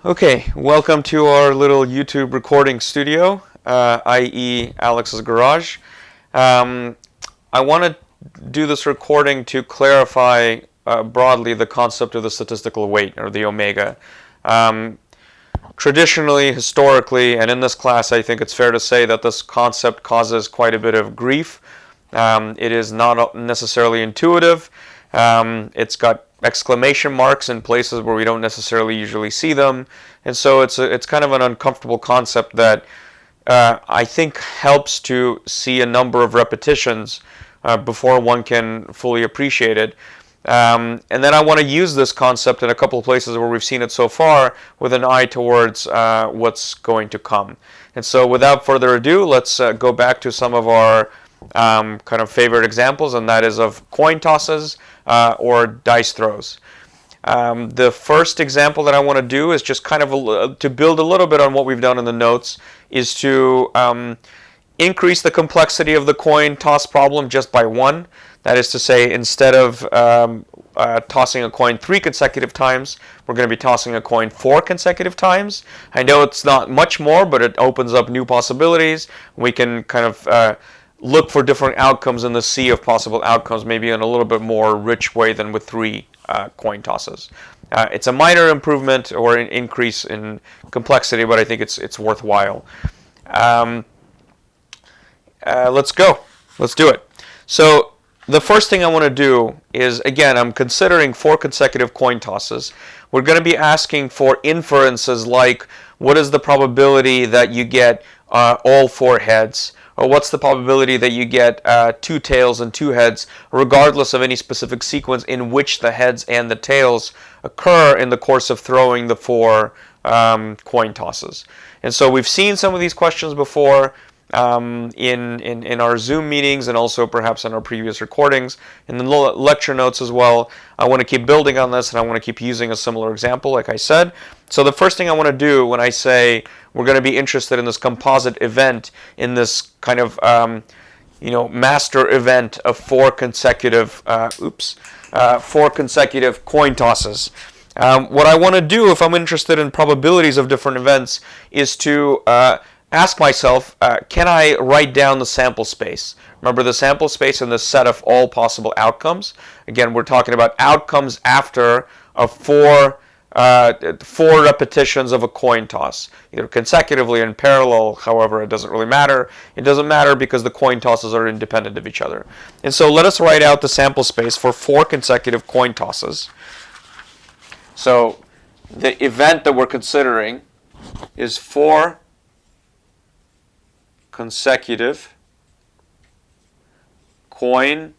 Okay, welcome to our little YouTube recording studio, i.e. Alex's garage. I want to do this recording to clarify broadly the concept of the statistical weight, or the omega. Traditionally, historically, and in this class, I think it's fair to say that this concept causes quite a bit of grief. It is not necessarily intuitive. It's got exclamation marks in places where we don't necessarily usually see them, and so it's kind of an uncomfortable concept that I think helps to see a number of repetitions before one can fully appreciate it. And then I want to use this concept in a couple of places where we've seen it so far with an eye towards what's going to come. And so without further ado, let's go back to some of our kind of favorite examples, and that is of coin tosses or dice throws. The first example that I want to do is just kind of to build a little bit on what we've done in the notes, is to increase the complexity of the coin toss problem just by one. That is to say, instead of tossing a coin 3 consecutive times, we're going to be tossing a coin 4 consecutive times. I know it's not much more, but it opens up new possibilities. We can kind of look for different outcomes in the sea of possible outcomes, maybe in a little bit more rich way than with 3 coin tosses. It's a minor improvement or an increase in complexity, but I think it's worthwhile. Let's go. Let's do it. So the first thing I want to do is, again, I'm considering 4 consecutive coin tosses. We're going to be asking for inferences like, what is the probability that you get all 4 heads? Or what's the probability that you get 2 tails and 2 heads, regardless of any specific sequence in which the heads and the tails occur in the course of throwing the 4 coin tosses. And so we've seen some of these questions before in our Zoom meetings, and also perhaps in our previous recordings, in the lecture notes as well. I want to keep building on this, and I want to keep using a similar example, like I said. So the first thing I want to do when I say we're going to be interested in this composite event, in this kind of master event of 4 consecutive 4 consecutive coin tosses. What I want to do, if I'm interested in probabilities of different events, is to ask myself, can I write down the sample space? Remember, the sample space in the set of all possible outcomes. Again, we're talking about outcomes after a 4 repetitions of a coin toss, either consecutively or in parallel. However, it doesn't really matter. It doesn't matter because the coin tosses are independent of each other. And so let us write out the sample space for 4 consecutive coin tosses. So the event that we're considering is 4 consecutive coin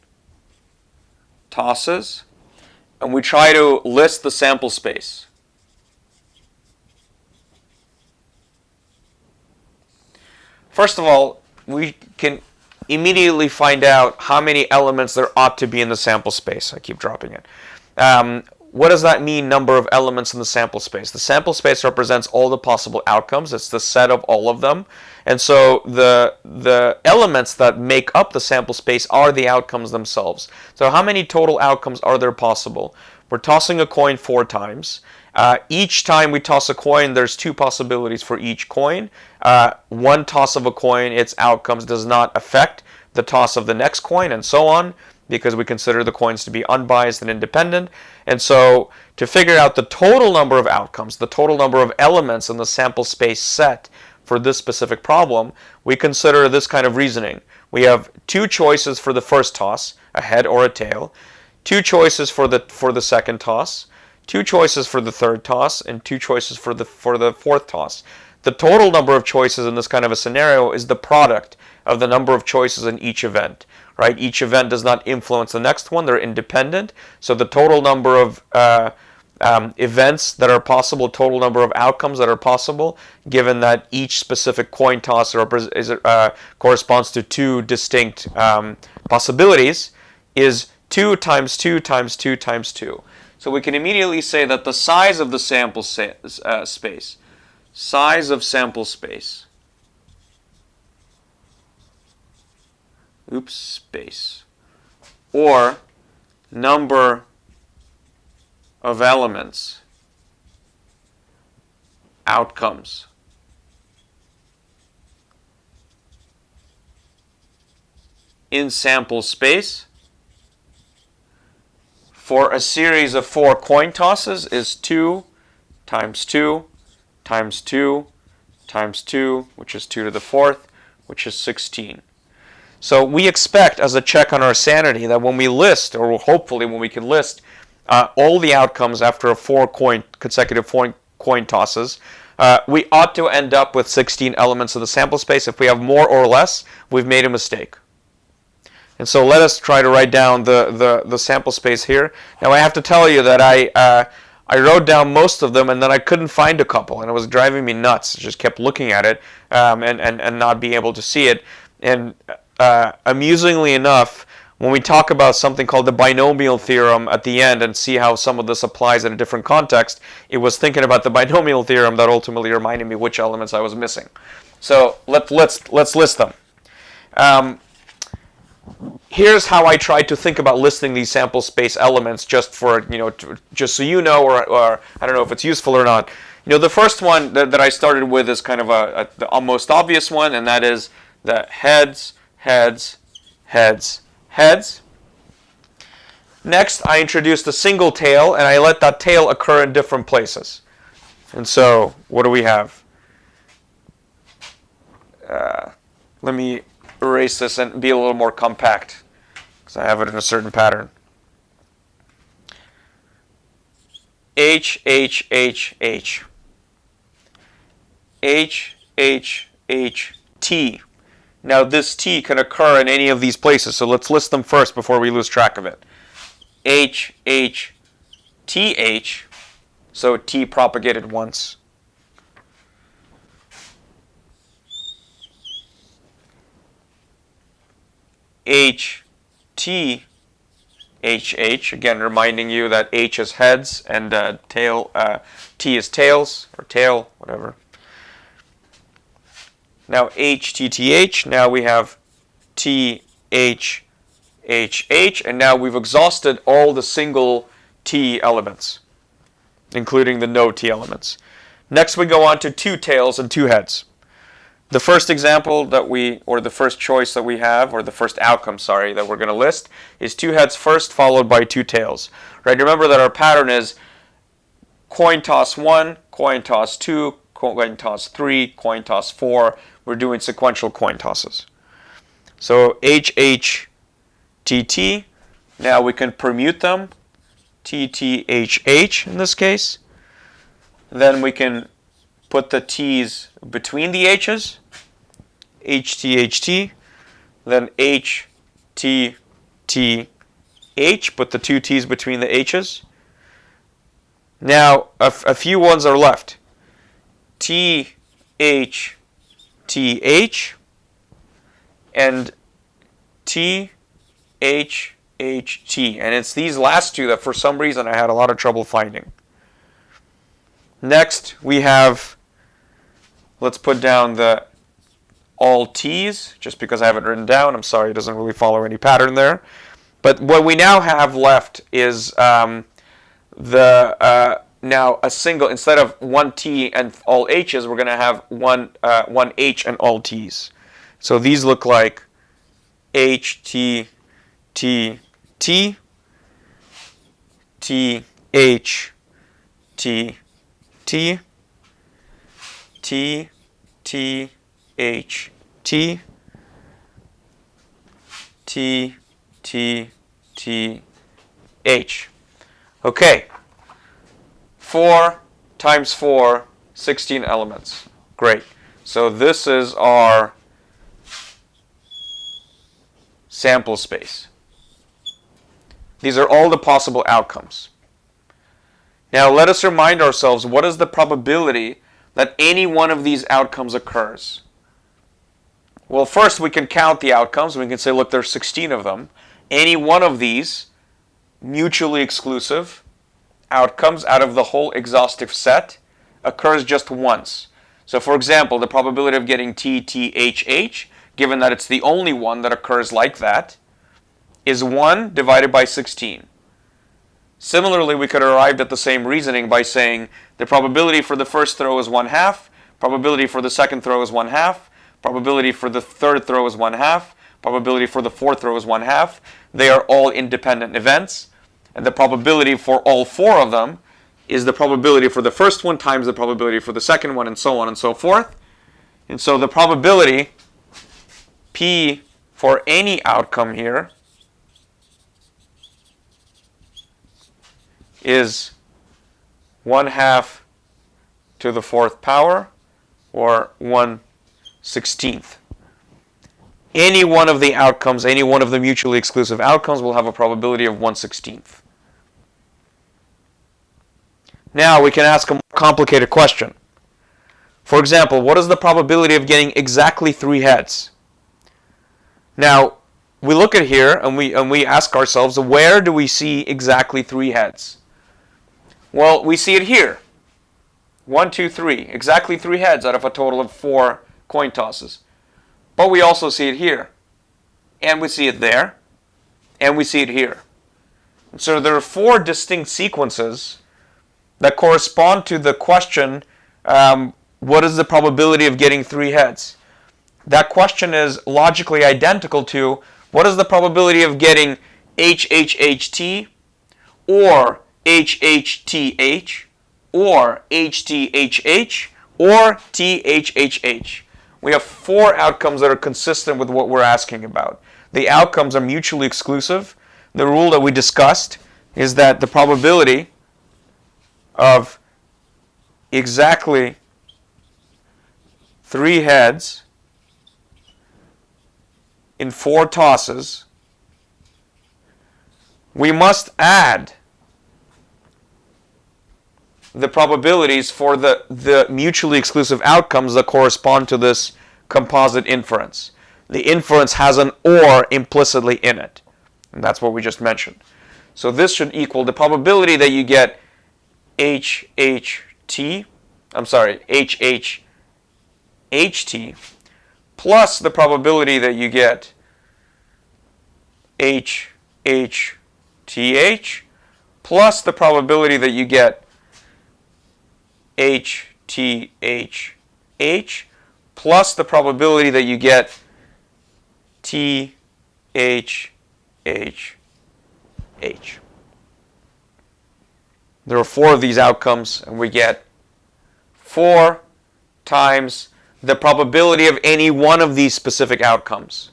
tosses, and we try to list the sample space. First of all, we can immediately find out how many elements there ought to be in the sample space. I keep dropping it. What does that mean, number of elements in the sample space? The sample space represents all the possible outcomes. It's the set of all of them. And so the elements that make up the sample space are the outcomes themselves. So how many total outcomes are there possible? We're tossing a coin 4 times. Each time we toss a coin, there's 2 possibilities for each coin. One toss of a coin, its outcomes does not affect the toss of the next coin, and so on, because we consider the coins to be unbiased and independent. And so to figure out the total number of outcomes, the total number of elements in the sample space set for this specific problem, we consider this kind of reasoning. We have 2 choices for the first toss, a head or a tail, 2 choices for the second toss, 2 choices for the third toss, and 2 choices for the fourth toss. The total number of choices in this kind of a scenario is the product of the number of choices in each event. Right? Each event does not influence the next one. They're independent. So the total number of events that are possible, total number of outcomes that are possible, given that each specific coin toss corresponds to 2 distinct possibilities, is 2 times 2 times 2 times 2. So we can immediately say that the size of the sample space, space, or number of elements outcomes in sample space for a series of 4 coin tosses is 2 times 2 times 2 times 2, which is 2 to the 4th, which is 16. So we expect, as a check on our sanity, that when we list, or hopefully when we can list, all the outcomes after a 4 consecutive coin tosses, we ought to end up with 16 elements of the sample space. If we have more or less, we've made a mistake. And so let us try to write down the sample space here. Now I have to tell you that I wrote down most of them and then I couldn't find a couple, and it was driving me nuts. I just kept looking at it and not being able to see it. And amusingly enough, when we talk about something called the binomial theorem at the end and see how some of this applies in a different context, it was thinking about the binomial theorem that ultimately reminded me which elements I was missing. So let's list them. Here's how I tried to think about listing these sample space elements, just for just so you know, or I don't know if it's useful or not. The first one that I started with is kind of the almost obvious one, and that is the heads, heads, heads, heads. Next, I introduced a single tail, and I let that tail occur in different places. And so, what do we have? Let me erase this and be a little more compact, because I have it in a certain pattern. H, H, H, H. H, H, H, T. Now this T can occur in any of these places, so let's list them first before we lose track of it. H, H, T, H. So T propagated once. H, T, H, H. Again, reminding you that H is heads and T is tails, or tail, whatever. Now H, T, T, H. Now we have T, H, H, H. And now we've exhausted all the single T elements, including the no T elements. Next we go on to 2 tails and 2 heads. The first example or the first choice that we have, or the first outcome, sorry, that we're going to list is 2 heads first, followed by 2 tails. Right? Remember that our pattern is coin toss 1, coin toss 2, coin toss 3, coin toss 4. We're doing sequential coin tosses. So H, H, T, T. Now we can permute them. T, T, H, H in this case. Then we can put the T's between the H's, H, T, H, T, then H, T, T, H, put the 2 T's between the H's. Now, a few ones are left. T, H, T, H, and T, H, H, T. And it's these last 2 that for some reason I had a lot of trouble finding. Next, we have, let's put down the all T's, just because I have it written down. I'm sorry, it doesn't really follow any pattern there. But what we now have left is now a single, instead of 1 T and all H's, we're going to have one H and all T's. So these look like H, T, T, T, T, H, T, T, T, T, H, T, T, T, T, H. Okay. 4 times 4, 16 elements. Great. So this is our sample space. These are all the possible outcomes. Now let us remind ourselves, what is the probability that any one of these outcomes occurs? Well, first we can count the outcomes. We can say, look, there's 16 of them. Any one of these mutually exclusive outcomes out of the whole exhaustive set occurs just once. So for example, the probability of getting T, T, H, H, given that it's the only one that occurs like that, is 1 divided by 16. Similarly, we could have arrived at the same reasoning by saying the probability for the first throw is 1/2, probability for the second throw is 1/2, probability for the third throw is 1/2, probability for the fourth throw is 1/2. They are all independent events, and the probability for all four of them is the probability for the first one times the probability for the second one, and so on and so forth. And so the probability P for any outcome here is 1/2 to the fourth power, or 1/16. Any one of the outcomes, any one of the mutually exclusive outcomes will have a probability of 1/16. Now we can ask a more complicated question. For example, what is the probability of getting exactly 3 heads? Now, we look at here and we ask ourselves, where do we see exactly 3 heads? Well, we see it here. 1, 2, 3. Exactly 3 heads out of a total of 4 coin tosses. But we also see it here. And we see it there. And we see it here. And so there are 4 distinct sequences that correspond to the question, what is the probability of getting 3 heads? That question is logically identical to what is the probability of getting HHHT or HHTH or HTHH or THHH. We have 4 outcomes that are consistent with what we're asking about. The outcomes are mutually exclusive. The rule that we discussed is that the probability of exactly 3 heads in 4 tosses, we must add the probabilities for the mutually exclusive outcomes that correspond to this composite inference. The inference has an OR implicitly in it. And that's what we just mentioned. So this should equal the probability that you get HHT plus the probability that you get HHTH plus the probability that you get HTHH plus the probability that you get THHH. There are 4 of these outcomes, and we get 4 times the probability of any one of these specific outcomes.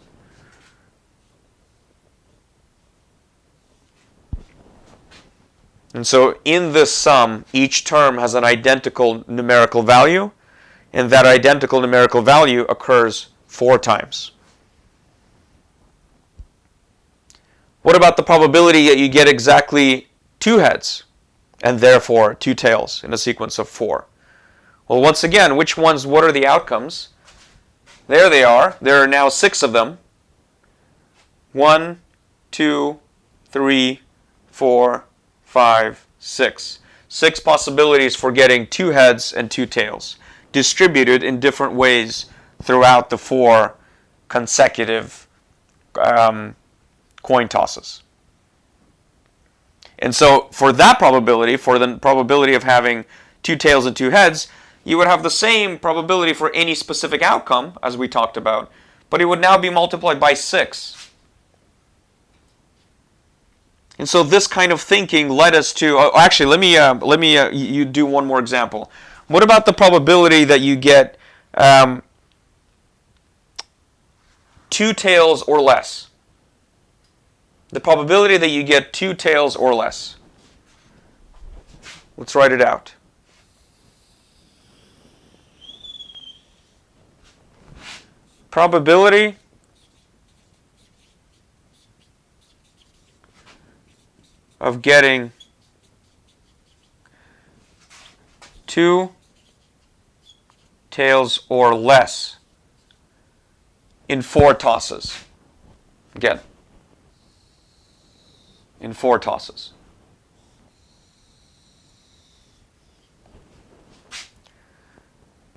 And so in this sum, each term has an identical numerical value, and that identical numerical value occurs 4 times. What about the probability that you get exactly 2 heads, and therefore 2 tails in a sequence of 4? Well, once again, what are the outcomes? There they are. There are now 6 of them. 1, 2, 3, 4, 5, 6. 6 possibilities for getting 2 heads and 2 tails, distributed in different ways throughout the 4 consecutive coin tosses. And so for that probability, for the probability of having 2 tails and 2 heads, you would have the same probability for any specific outcome as we talked about, but it would now be multiplied by 6. And so this kind of thinking led us to, actually let me you do one more example. What about the probability that you get 2 tails or less? The probability that you get 2 tails or less. Let's write it out. Probability of getting 2 tails or less in 4 tosses. Again, in 4 tosses.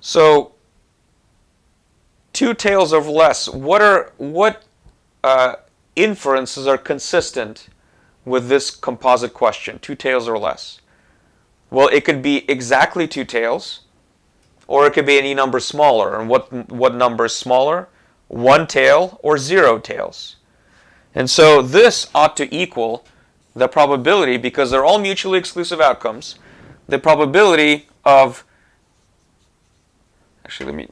So 2 tails or less. What inferences are consistent with this composite question, 2 tails or less? Well, it could be exactly 2 tails, or it could be any number smaller. And what number is smaller? 1 tail or 0 tails. And so this ought to equal the probability, because they're all mutually exclusive outcomes, the probability of, actually let me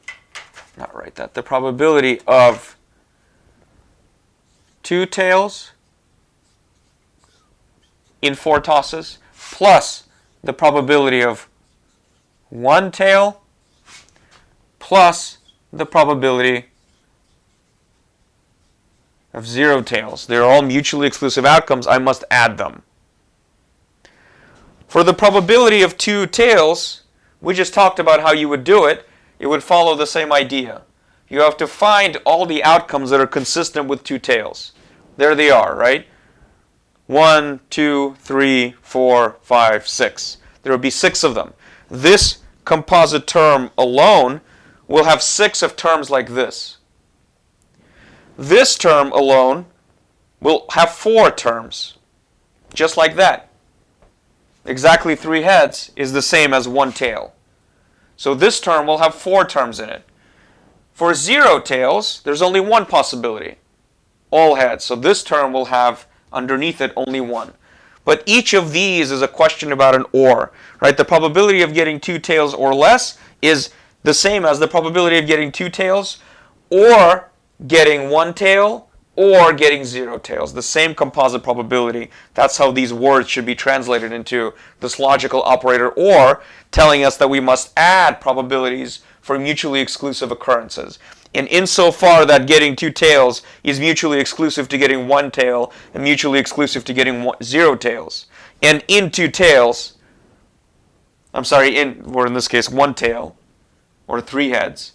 not write that, the probability of 2 tails in 4 tosses plus the probability of 1 tail plus the probability of 0 tails. They're all mutually exclusive outcomes. I must add them. For the probability of 2 tails, we just talked about how you would do it. It would follow the same idea. You have to find all the outcomes that are consistent with 2 tails. There they are, right? 1, 2, 3, 4, 5, 6. There will be 6 of them. This composite term alone will have 6 of terms like this. This term alone will have 4 terms, just like that. Exactly 3 heads is the same as 1 tail. So this term will have 4 terms in it. For 0 tails, there's only one possibility, all heads. So this term will have underneath it only 1. But each of these is a question about an or, right? The probability of getting 2 tails or less is the same as the probability of getting 2 tails or getting 1 tail or getting 0 tails. The same composite probability. That's how these words should be translated into this logical operator or, telling us that we must add probabilities for mutually exclusive occurrences. And insofar that getting 2 tails is mutually exclusive to getting 1 tail and mutually exclusive to getting 0 tails. And in 2 tails, or in this case 1 tail, or 3 heads,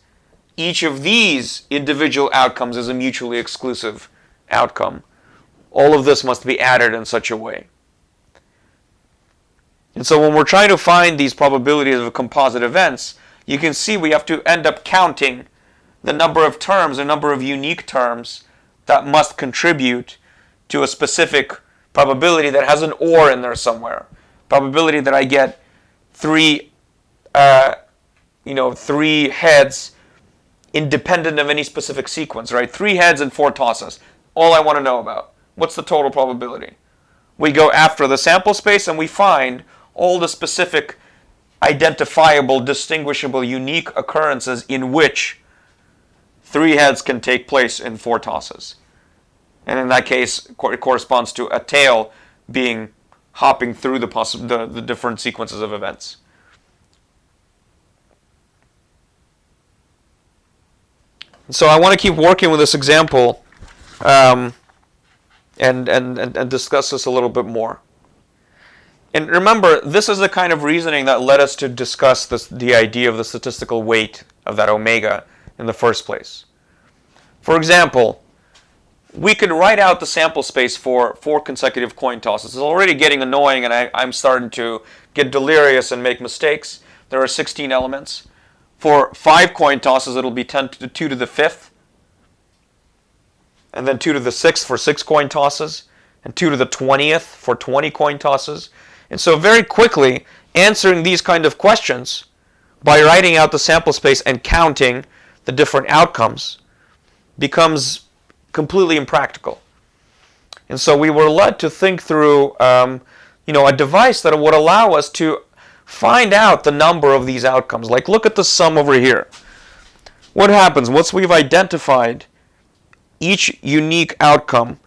each of these individual outcomes is a mutually exclusive outcome. All of this must be added in such a way. And so when we're trying to find these probabilities of composite events, you can see we have to end up counting the number of terms, the number of unique terms that must contribute to a specific probability that has an or in there somewhere. Probability that I get 3 heads independent of any specific sequence, right? 3 heads and 4 tosses. All I want to know about. What's the total probability? We go after the sample space and we find all the specific identifiable, distinguishable, unique occurrences in which 3 heads can take place in 4 tosses. And in that case, it corresponds to a tail being hopping through the different sequences of events. So I want to keep working with this example and discuss this a little bit more. And remember, this is the kind of reasoning that led us to discuss the idea of the statistical weight of that omega in the first place. For example, we could write out the sample space for 4 consecutive coin tosses. It's already getting annoying and I'm starting to get delirious and make mistakes. There are 16 elements. For 5 coin tosses, it'll be 2 to the 5th. And then 2 to the 6th for 6 coin tosses. And 2 to the 20th for 20 coin tosses. And so very quickly, answering these kind of questions by writing out the sample space and counting the different outcomes becomes completely impractical. And so we were led to think through a device that would allow us to find out the number of these outcomes. Like, look at the sum over here. What happens once we've identified each unique outcome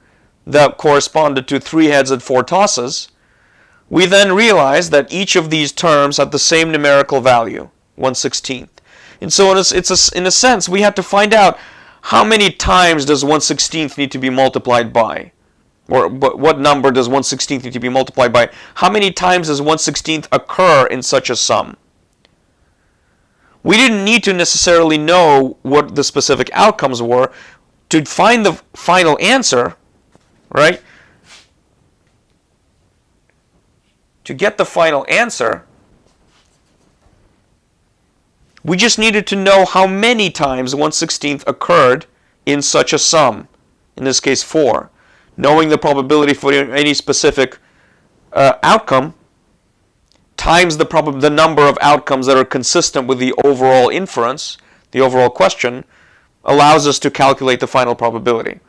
that corresponded to 3 heads and 4 tosses? We then realize that each of these terms had the same numerical value, 1/16. And so in a sense, we had to find out how many times does 1/16 need to be multiplied by? Or what number does 1/16 need to be multiplied by? How many times does 1/16 occur in such a sum? We didn't need to necessarily know what the specific outcomes were to find the final answer, right? To get the final answer, we just needed to know how many times 1/16 occurred in such a sum, in this case 4, knowing the probability for any specific outcome, times the number of outcomes that are consistent with the overall inference, the overall question, allows us to calculate the final probability.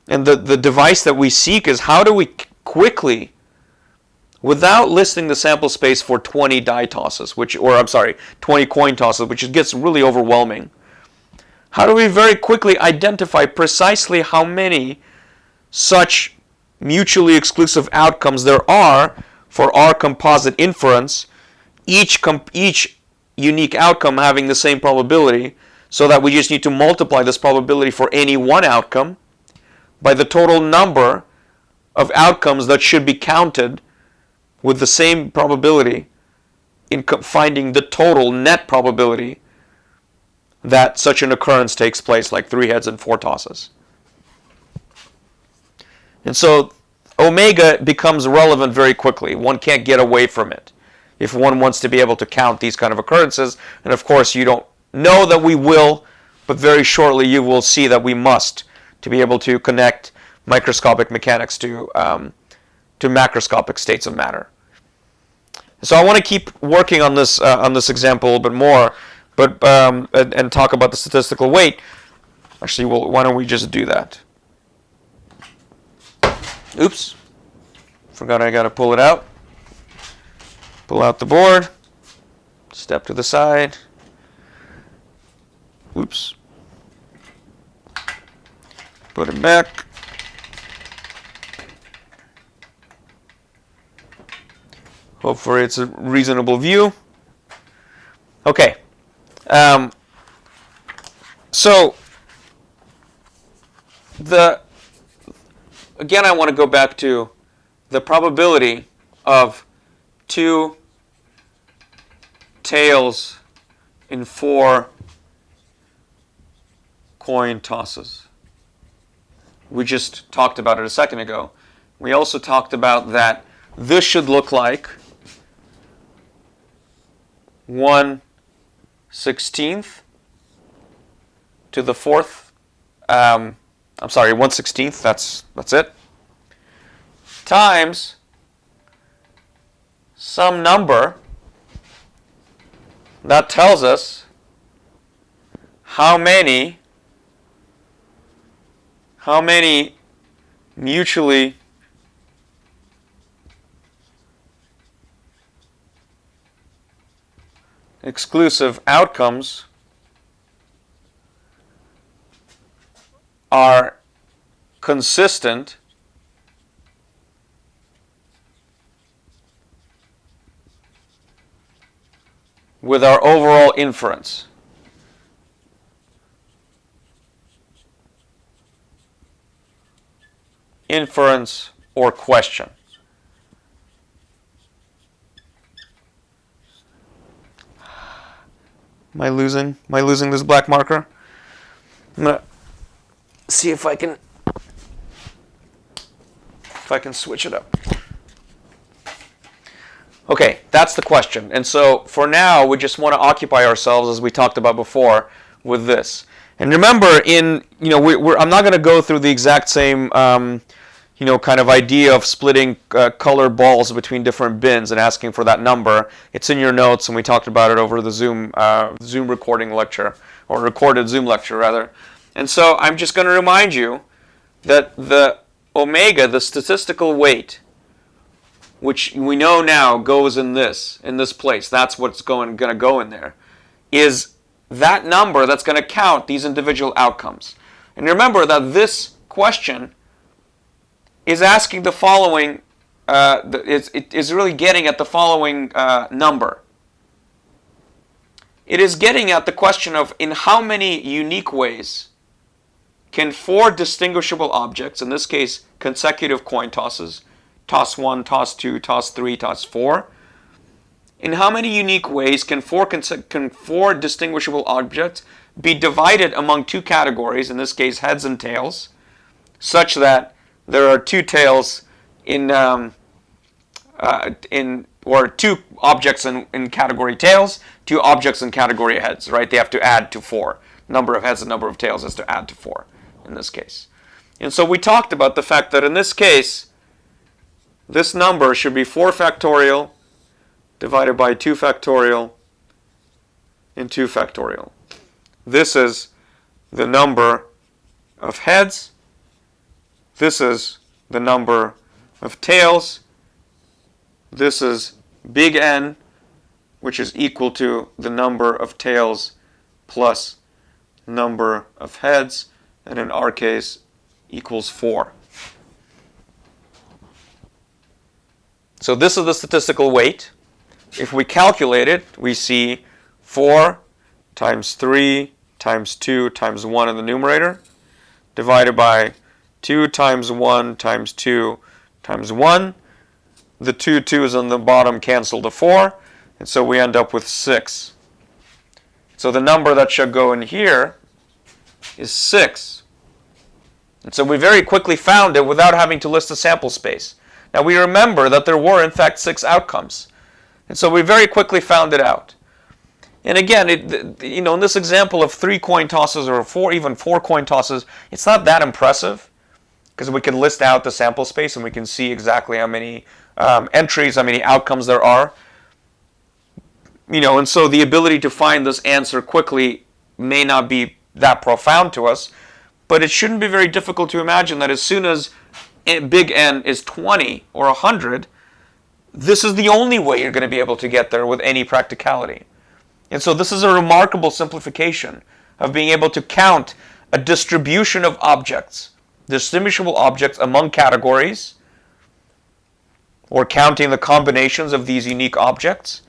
And the device that we seek is how do we quickly, without listing the sample space for 20 die tosses, 20 coin tosses, which gets really overwhelming, how do we very quickly identify precisely how many such mutually exclusive outcomes there are for our composite inference, each unique outcome having the same probability, so that we just need to multiply this probability for any one outcome by the total number of outcomes that should be counted with the same probability in finding the total net probability that such an occurrence takes place, like 3 heads and 4 tosses. And so omega becomes relevant very quickly. One can't get away from it if one wants to be able to count these kind of occurrences. And of course, you don't know that we will, but very shortly you will see that we must, to be able to connect microscopic mechanics to macroscopic states of matter. So I want to keep working on this example a little bit more, but and talk about the statistical weight. Actually, why don't we just do that? Oops, forgot I got to pull it out. Pull out the board. Step to the side. Oops. Put it back. Hopefully it's a reasonable view. Okay. So again, I want to go back to the probability of 2 tails in 4 coin tosses. We just talked about it a second ago. We also talked about that this should look like 1/16 to the 4th. 1/16. That's it. Times some number that tells us how many mutually exclusive outcomes are consistent with our overall inference. Inference or question. Am I losing this black marker? I'm gonna see if I can switch it up. Okay, that's the question. And so for now, we just want to occupy ourselves, as we talked about before, with this. And remember, I'm not going to go through the exact same kind of idea of splitting color balls between different bins and asking for that number. It's in your notes, and we talked about it over the Zoom recording lecture, or recorded Zoom lecture rather. And so I'm just going to remind you that the omega, the statistical weight, which we know now goes in this place, that's what's going to go in there, is that number that's going to count these individual outcomes. And remember that this question is asking the following, it is really getting at the following number. It is getting at the question of in how many unique ways can 4 distinguishable objects, in this case consecutive coin tosses, toss 1, toss 2, toss 3, toss 4, in how many unique ways can 4 distinguishable objects be divided among 2 categories, in this case heads and tails, such that there are 2 tails or 2 objects in category tails, 2 objects in category heads, right? They have to add to 4. Number of heads and number of tails has to add to 4 in this case. And so we talked about the fact that in this case, this number should be 4 factorial divided by 2 factorial and 2 factorial. This is the number of heads. This is the number of tails. This is big N, which is equal to the number of tails plus number of heads, and in our case equals 4. So this is the statistical weight. If we calculate it, we see 4 times 3 times 2 times 1 in the numerator, divided by 2 times 1 times 2 times 1. The 2 2's on the bottom cancel to 4, and so we end up with 6. So the number that should go in here is 6. And so we very quickly found it without having to list the sample space. Now we remember that there were in fact 6 outcomes. And so we very quickly found it out. And again, in this example of 3 coin tosses or even 4 coin tosses, it's not that impressive because we can list out the sample space and we can see exactly how many entries, how many outcomes there are. And so the ability to find this answer quickly may not be that profound to us, but it shouldn't be very difficult to imagine that as soon as big N is 20 or 100, this is the only way you're going to be able to get there with any practicality. And so this is a remarkable simplification of being able to count a distribution of objects, distinguishable objects among categories, or counting the combinations of these unique objects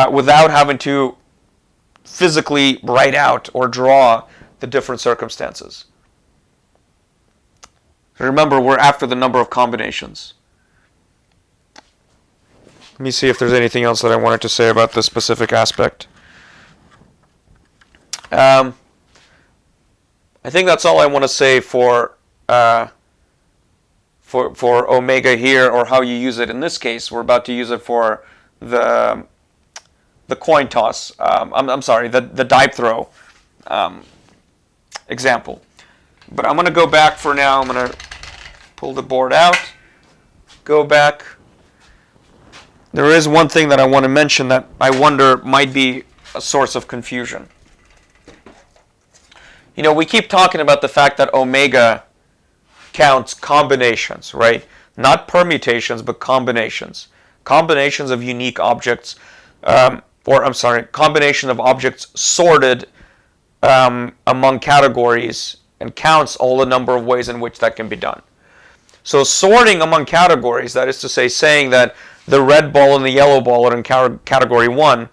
without having to physically write out or draw the different circumstances. Remember, we're after the number of combinations. Let me see if there's anything else that I wanted to say about this specific aspect. I think that's all I want to say for omega here, or how you use it in this case. We're about to use it for the coin toss. I'm sorry, the die throw example. But I'm going to go back for now. I'm going to pull the board out, go back. There is one thing that I want to mention that I wonder might be a source of confusion. We keep talking about the fact that omega counts combinations, right? Not permutations, but combinations. Combinations of unique objects, combination of objects sorted among categories, and counts all the number of ways in which that can be done. So sorting among categories, that is to say, saying that the red ball and the yellow ball are in category 1,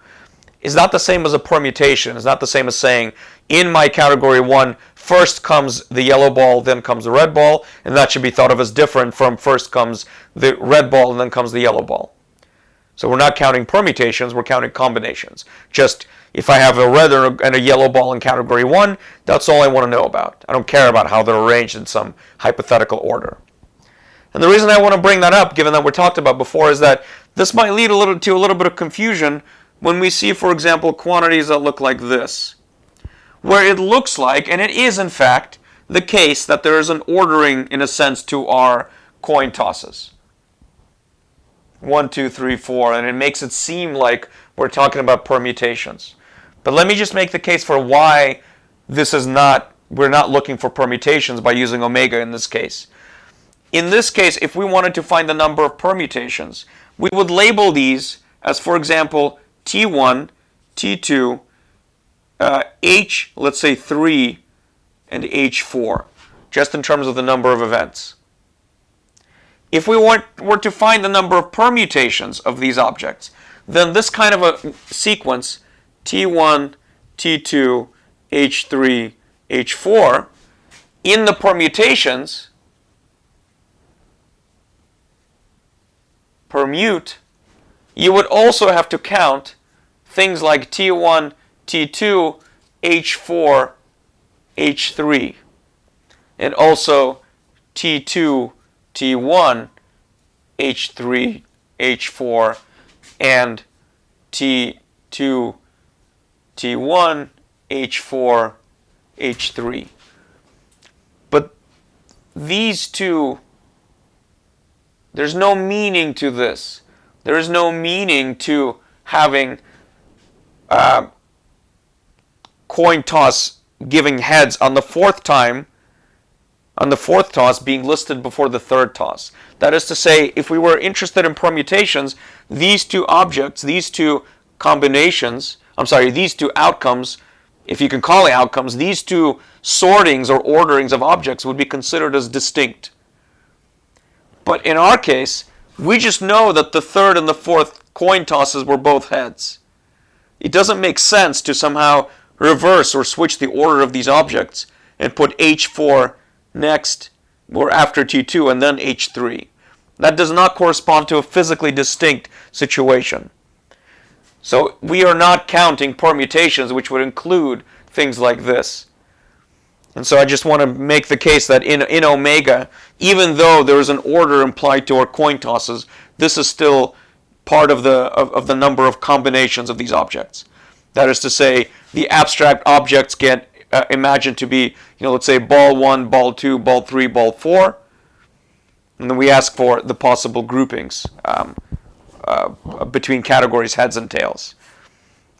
is not the same as a permutation. It's not the same as saying, in my category 1, first comes the yellow ball, then comes the red ball, and that should be thought of as different from first comes the red ball and then comes the yellow ball. So we're not counting permutations, we're counting combinations. Just if I have a red and a yellow ball in category 1, that's all I want to know about. I don't care about how they're arranged in some hypothetical order. And the reason I want to bring that up, given that we talked about before, is that this might lead to a little bit of confusion when we see, for example, quantities that look like this, where it looks like, and it is in fact, the case that there is an ordering, in a sense, to our coin tosses. 1, 2, 3, 4, and it makes it seem like we're talking about permutations. But let me just make the case for why we're not looking for permutations by using omega in this case. In this case, if we wanted to find the number of permutations, we would label these as, for example, T1, T2, H, let's say 3, and H4, just in terms of the number of events. If we were to find the number of permutations of these objects, then this kind of a sequence, T1, T2, H3, H4, in the permutations, permute, you would also have to count things like T1, T2, H4, H3, and also T2, T1, H3, H4, and T2, T1, H4, H3. But these two, there's no meaning to this. There is no meaning to having coin toss giving heads on the fourth time, on the fourth toss being listed before the third toss. That is to say, if we were interested in permutations, these two objects, these two combinations, these two outcomes, if you can call it outcomes, these two sortings or orderings of objects would be considered as distinct. But in our case, we just know that the third and the fourth coin tosses were both heads. It doesn't make sense to somehow reverse or switch the order of these objects and put H4 next or after T2 and then H3. That does not correspond to a physically distinct situation. So we are not counting permutations which would include things like this. And so I just want to make the case that in omega, even though there is an order implied to our coin tosses, this is still part of the number of combinations of these objects. That is to say, the abstract objects get imagined to be, let's say ball 1, ball 2, ball 3, ball 4. And then we ask for the possible groupings between categories heads and tails.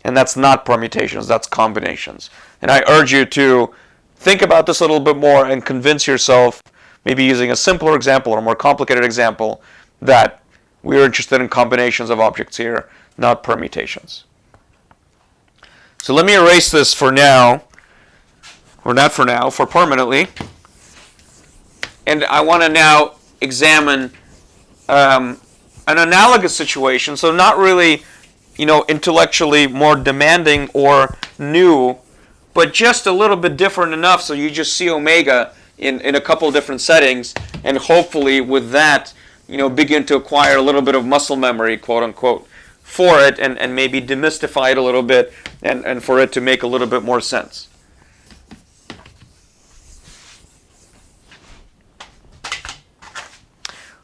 And that's not permutations, that's combinations. And I urge you to think about this a little bit more and convince yourself, maybe using a simpler example or a more complicated example, that we are interested in combinations of objects here, not permutations. So let me erase this for now, or not for now, for permanently. And I want to now examine an analogous situation, so not really, intellectually more demanding or new, but just a little bit different enough so you just see omega in a couple of different settings, and hopefully with that, begin to acquire a little bit of muscle memory, quote unquote, for it, and maybe demystify it a little bit, and for it to make a little bit more sense.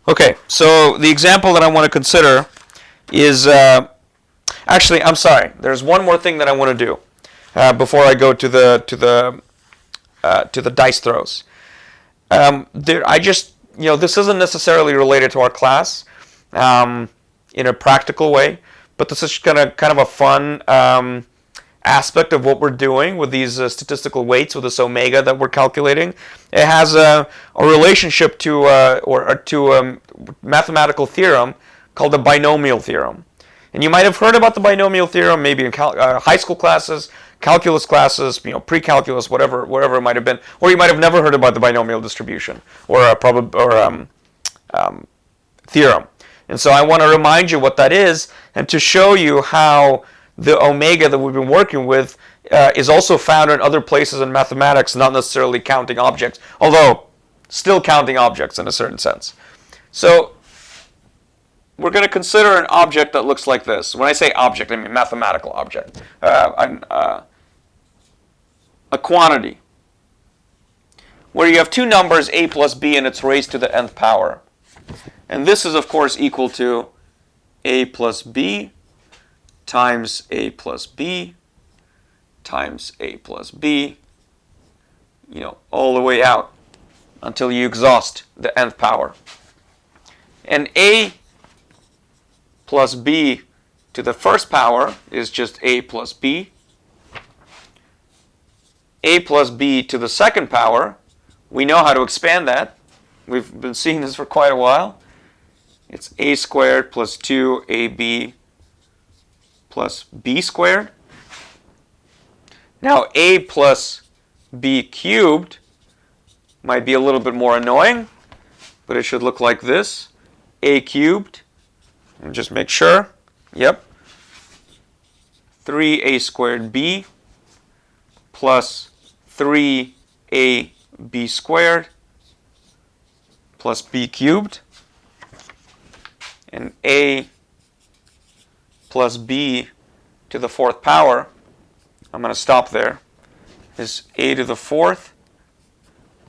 Okay, so the example that I want to consider is, actually, I'm sorry, there's one more thing that I want to do before I go to the dice throws. This isn't necessarily related to our class in a practical way, but this is kind of a fun aspect of what we're doing with these statistical weights, with this omega that we're calculating. It has a relationship to a mathematical theorem called the binomial theorem. And you might have heard about the binomial theorem maybe in high school classes, calculus classes, pre-calculus, whatever it might have been, or you might have never heard about the binomial distribution or theorem. And so I want to remind you what that is, and to show you how the omega that we've been working with is also found in other places in mathematics, not necessarily counting objects, although still counting objects in a certain sense. So we're going to consider an object that looks like this. When I say object, I mean mathematical object. A quantity where you have two numbers, a plus b, and it's raised to the nth power. And this is, of course, equal to a plus b times a plus b times a plus b, all the way out until you exhaust the nth power. And a plus b to the first power is just a plus b. A plus b to the second power, we know how to expand that. We've been seeing this for quite a while. It's a squared plus 2ab plus b squared. Now a plus b cubed might be a little bit more annoying, but it should look like this. A cubed, and just make sure, yep, 3a squared b plus 3ab squared plus b cubed, and a plus b to the fourth power, I'm going to stop there, is a to the fourth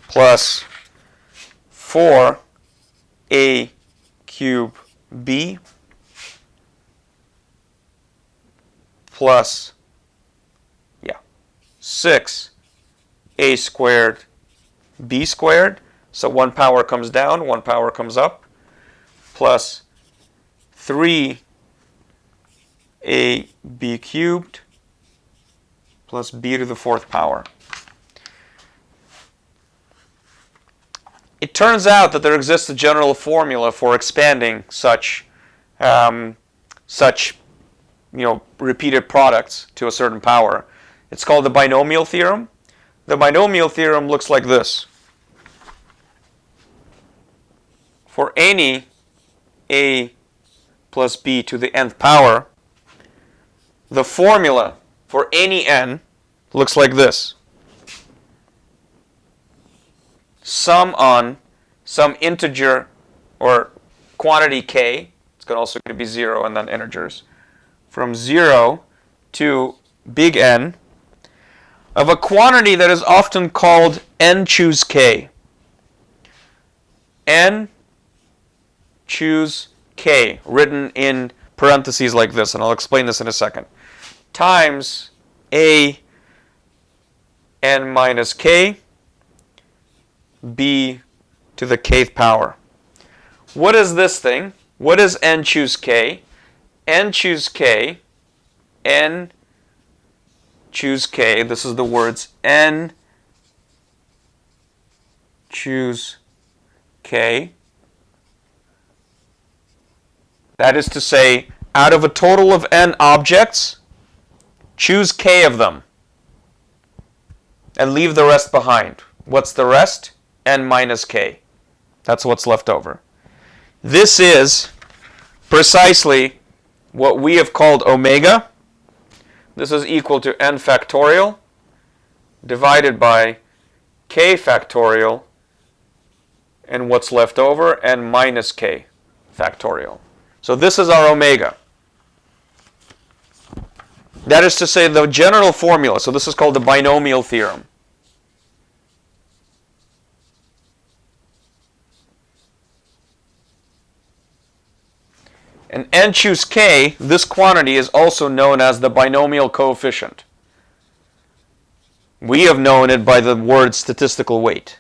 plus 4a cube b plus 6a squared b squared. So 1 power comes down, 1 power comes up, plus 3ab cubed plus b to the 4th power. It turns out that there exists a general formula for expanding such repeated products to a certain power. It's called the binomial theorem. The binomial theorem looks like this. For any a plus b to the nth power, the formula for any n looks like this. Sum on some integer or quantity k, it's also going to be 0 and then integers, from 0 to big N, of a quantity that is often called n choose k. N choose k, written in parentheses like this, and I'll explain this in a second, times a n minus k, b to the kth power. What is this thing? What is n choose k? N choose k, n choose k, this is the words n choose k. That is to say, out of a total of n objects, choose k of them and leave the rest behind. What's the rest? N minus k. That's what's left over. This is precisely what we have called omega. This is equal to n factorial divided by k factorial, and what's left over, n minus k factorial. So this is our omega. That is to say, the general formula, so this is called the binomial theorem. And n choose k, this quantity is also known as the binomial coefficient. We have known it by the word statistical weight.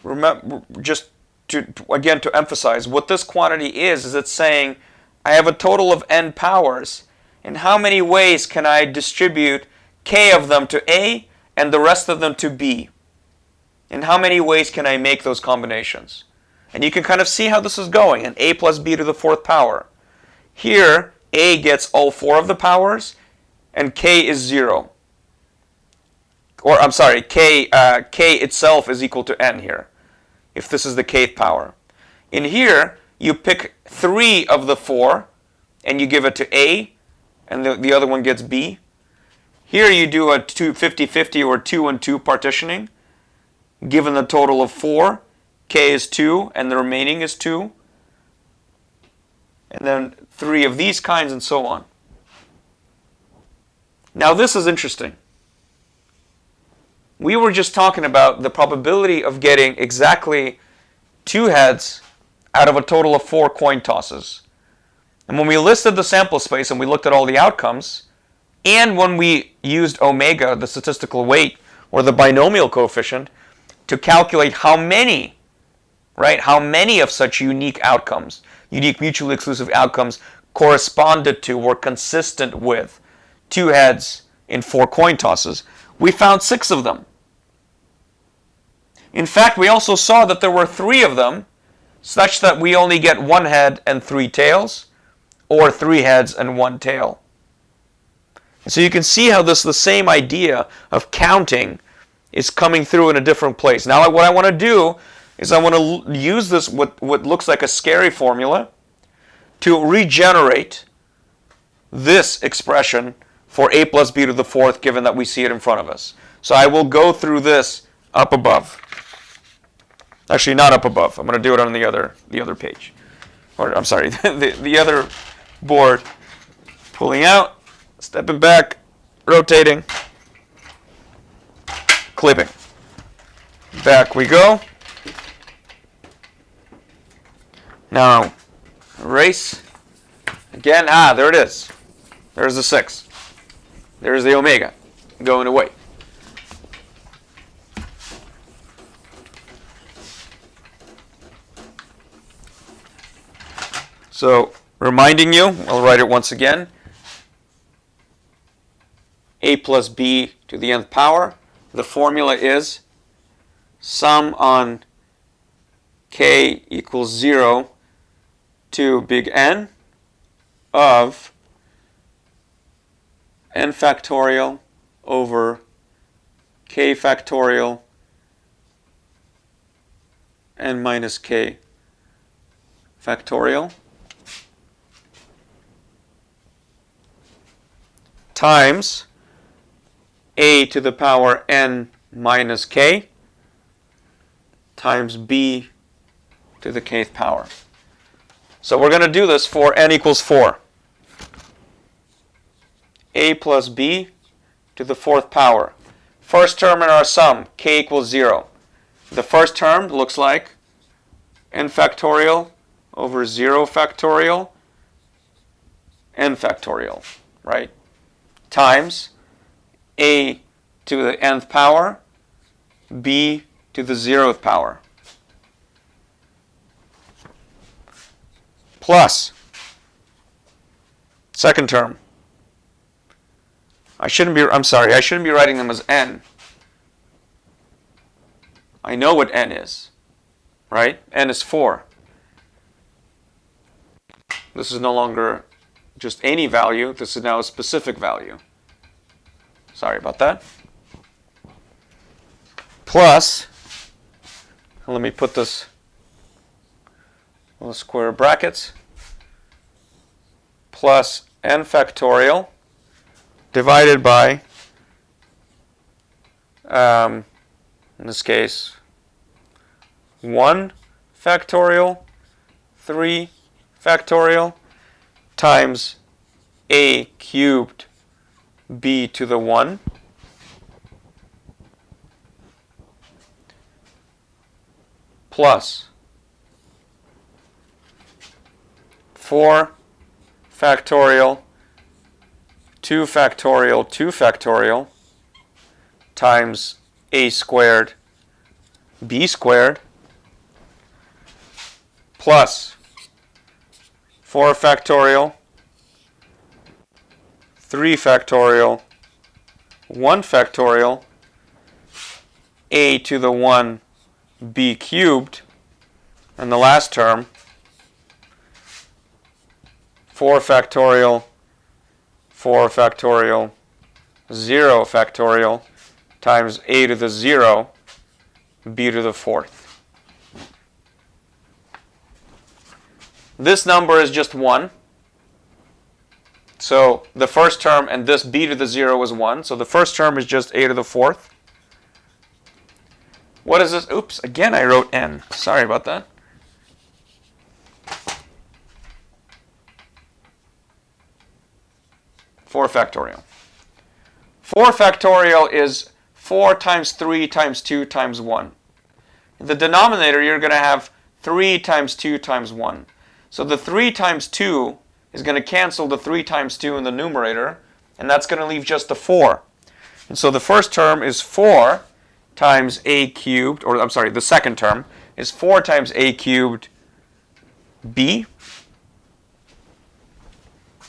Remember, just to emphasize, what this quantity is it's saying I have a total of n powers. In how many ways can I distribute k of them to A and the rest of them to B? In how many ways can I make those combinations? And you can kind of see how this is going. An A plus B to the 4th power. Here, A gets all 4 of the powers, and K is 0. Or, I'm sorry, K itself is equal to N here, if this is the kth power. In here, you pick 3 of the 4, and you give it to A, and the other one gets B. Here you do a 50-50 or 2 and 2 partitioning. Given the total of 4, k is 2 and the remaining is 2. And then 3 of these kinds and so on. Now this is interesting. We were just talking about the probability of getting exactly 2 heads out of a total of 4 coin tosses. And when we listed the sample space and we looked at all the outcomes, and when we used omega, the statistical weight, or the binomial coefficient, to calculate how many of such unique outcomes, unique mutually exclusive outcomes, corresponded to, were consistent with 2 heads in 4 coin tosses, we found 6 of them. In fact, we also saw that there were 3 of them, such that we only get 1 head and 3 tails, or 3 heads and 1 tail. And so you can see how the same idea of counting is coming through in a different place. Now what I want to do is I want to use this, what looks like a scary formula, to regenerate this expression for A plus B to the 4th, given that we see it in front of us. So I will go through this up above. Actually, not up above. I'm going to do it on the other page. Or, I'm sorry, the other board. Pulling out, stepping back, rotating, clipping. Back we go. Now, erase. Again, there it is. There's the 6. There's the omega going away. So, reminding you, I'll write it once again. A plus b to the nth power. The formula is sum on k equals 0 to big N of n factorial over k factorial n minus k factorial times a to the power n minus k times b to the kth power. So we're going to do this for n equals 4. A plus b to the 4th power. First term in our sum, k equals 0. The first term looks like n factorial over 0 factorial n factorial, right? Times a to the nth power, b to the 0th power. Plus, second term. I shouldn't be writing them as n. I know what n is, right? N is 4. This is no longer just any value. This is now a specific value. Sorry about that. Plus, let me put this little square brackets, plus n factorial divided by, in this case, 1 factorial, 3 factorial, times a cubed b to the 1 plus 4 factorial 2 factorial 2 factorial times a squared b squared plus 4 factorial 3 factorial 1 factorial a to the 1 b cubed, and the last term 4 factorial 4 factorial 0 factorial times a to the 0 b to the 4th. This number is just 1. So the first term and this b to the 0 is 1. So the first term is just a to the 4th. What is this? Oops, again I wrote n. Sorry about that. Four factorial. 4 factorial is 4 times 3 times 2 times 1. In the denominator, you're going to have 3 times 2 times 1. So the 3 times 2 is going to cancel the 3 times 2 in the numerator, and that's going to leave just the 4. And so the first term is 4 times a cubed, or I'm sorry, the second term is 4 times a cubed b.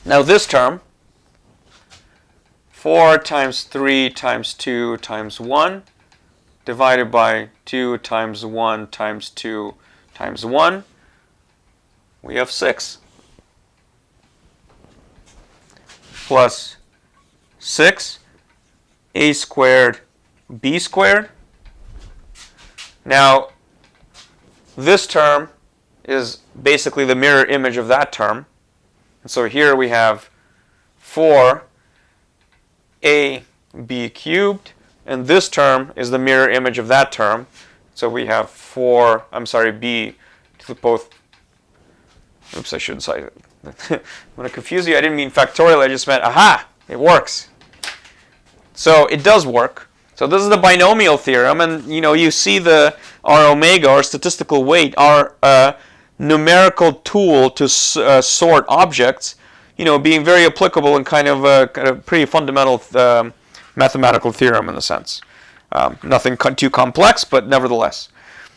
Now this term, 4 times 3 times 2 times 1 divided by 2 times 1 times 2 times 1, we have 6. Plus 6 a squared b squared. Now, this term is basically the mirror image of that term. And so here we have 4 a b cubed, and this term is the mirror image of that term. So we have b to the both. Oops, I shouldn't say it. I'm going to confuse you. I didn't mean factorial. I just meant, aha, it works. So it does work. So this is the binomial theorem, and you see our omega, our statistical weight, our numerical tool to sort objects, being very applicable and kind of a pretty fundamental mathematical theorem in the sense. Nothing too complex, but nevertheless.